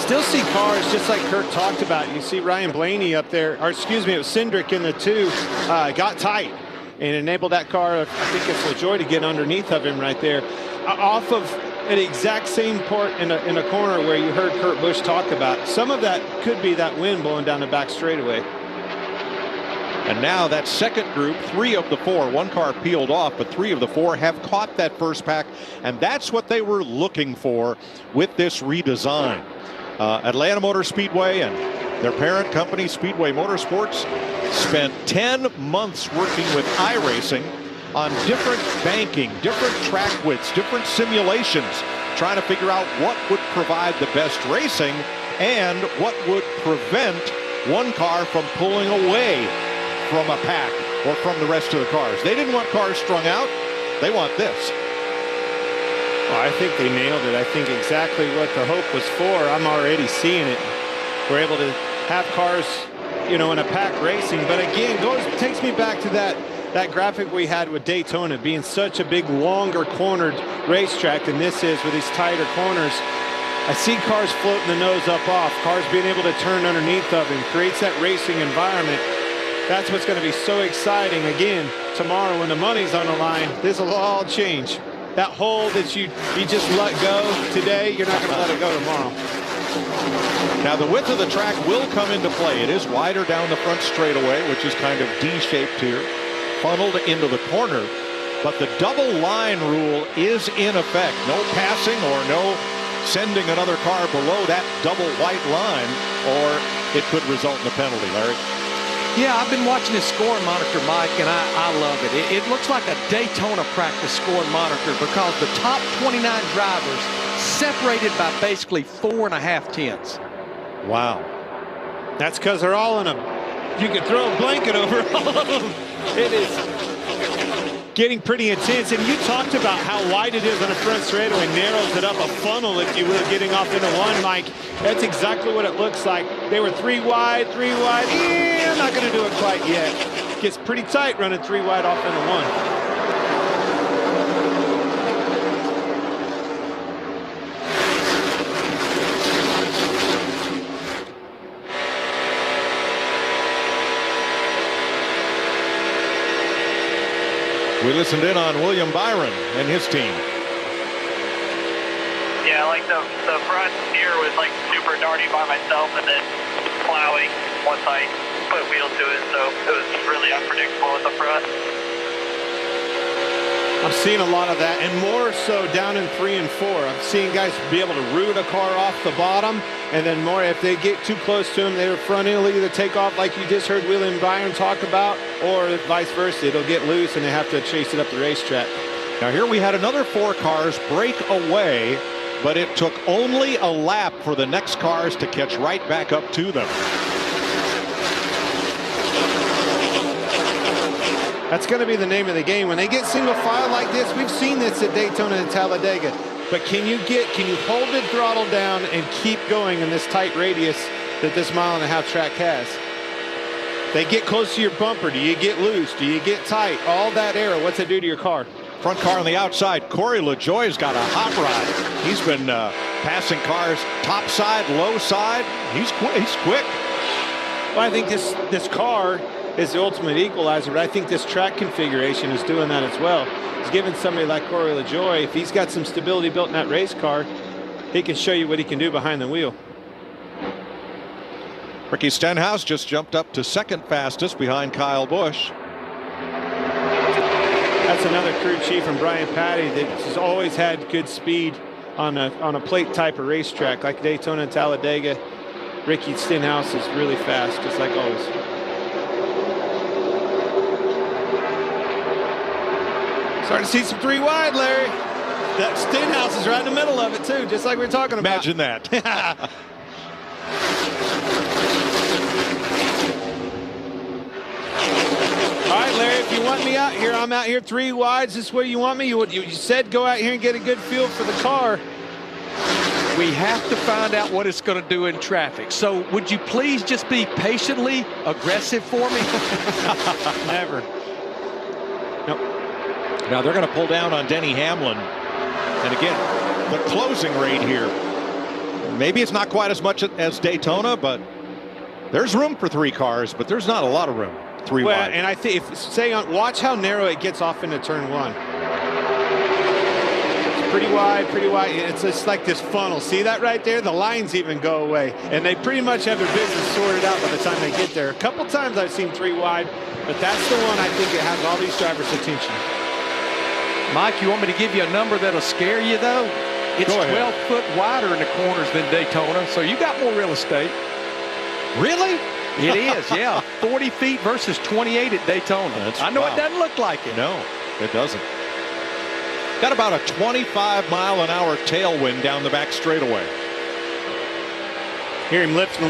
Still see cars just like Kurt talked about. You see Ryan Blaney up there, or excuse me, it was Cindric in the 2, got tight and enabled that car, I think it's LaJoie, to get underneath of him right there. Off of an exact same port in a corner where you heard Kurt Busch talk about. Some of that could be that wind blowing down the back straightaway. And now that second group, 3 of the 4, one car peeled off, but 3 of the 4 have caught that first pack, and that's what they were looking for with this redesign. Atlanta Motor Speedway and their parent company, Speedway Motorsports, spent 10 months working with iRacing on different banking, different track widths, different simulations, trying to figure out what would provide the best racing and what would prevent one car from pulling away from a pack or from the rest of the cars. They didn't want cars strung out. They want this. Oh, I think they nailed it. I think exactly what the hope was for. I'm already seeing it. We're able to have cars, you know, in a pack racing. But again, takes me back to that graphic we had with Daytona being such a big, longer cornered racetrack than this is with these tighter corners. I see cars floating the nose up off, cars being able to turn underneath of them, creates that racing environment. That's what's going to be so exciting. Again, tomorrow when the money's on the line, this will all change. That hole that you just let go today, you're not going to let it go tomorrow. Now the width of the track will come into play. It is wider down the front straightaway, which is kind of D-shaped here, funneled into the corner. But the double line rule is in effect. No passing or no sending another car below that double white line, or it could result in a penalty, Larry. Yeah, I've been watching this scoring monitor, Mike, and I love it. It looks like a Daytona practice scoring monitor because the top 29 drivers separated by basically 4.5 tenths. Wow. That's because they're all in a, you could throw a blanket over all of them. It is getting pretty intense. And you talked about how wide it is on the front straightaway, narrows it up, a funnel, if you will, getting off into one, Mike. That's exactly what it looks like. They were 3 wide, 3 wide. Yeah, not going to do it quite yet. Gets pretty tight running 3 wide off into one. We listened in on William Byron and his team. Yeah, like the front here was like super darty by myself, and then plowing once I put wheels to it, so it was really unpredictable at the front. I'm seeing a lot of that, and more so down in 3 and 4. I'm seeing guys be able to root a car off the bottom, and then more if they get too close to them, their front end will either take off like you just heard William Byron talk about, or vice versa. It'll get loose and they have to chase it up the racetrack. Now here we had another 4 cars break away, but it took only a lap for the next cars to catch right back up to them. That's going to be the name of the game. When they get single file like this, we've seen this at Daytona and Talladega. But can you hold the throttle down and keep going in this tight radius that this 1.5-mile track has? They get close to your bumper. Do you get loose? Do you get tight? All that air, what's it do to your car? Front car on the outside. Corey LaJoie's got a hot ride. He's been passing cars top side, low side. He's quick. Well, I think this car is the ultimate equalizer, but I think this track configuration is doing that as well. It's giving somebody like Corey LaJoie, if he's got some stability built in that race car, he can show you what he can do behind the wheel. Ricky Stenhouse just jumped up to second fastest behind Kyle Busch. That's another crew chief from Brian Patty that has always had good speed on a plate type of racetrack like Daytona and Talladega. Ricky Stenhouse is really fast, just like always. Starting to see some 3 wide, Larry. That Stenhouse is right in the middle of it too, just like we were talking about. Imagine that. All right, Larry, if you want me out here, I'm out here 3 wides. This is where you want me. You said go out here and get a good feel for the car. We have to find out what it's going to do in traffic. So would you please just be patiently aggressive for me? Never. Nope. Now they're going to pull down on Denny Hamlin. And again, the closing rate here. Maybe it's not quite as much as Daytona, but there's room for 3 cars, but there's not a lot of room. 3 well, wide. and I think watch how narrow it gets off into turn 1. It's pretty wide, pretty wide. It's just like this funnel. See that right there? The lines even go away, and they pretty much have their business sorted out by the time they get there. A couple times I've seen 3 wide, but that's the one I think it has all these drivers' attention. Mike, you want me to give you a number that'll scare you, though? It's 12 foot wider in the corners than Daytona, so you got more real estate. Really? It is, yeah. 40 feet versus 28 at Daytona. I know it doesn't look like it. No, it doesn't. Got about a 25-mile-an-hour tailwind down the back straightaway. Hear him lifting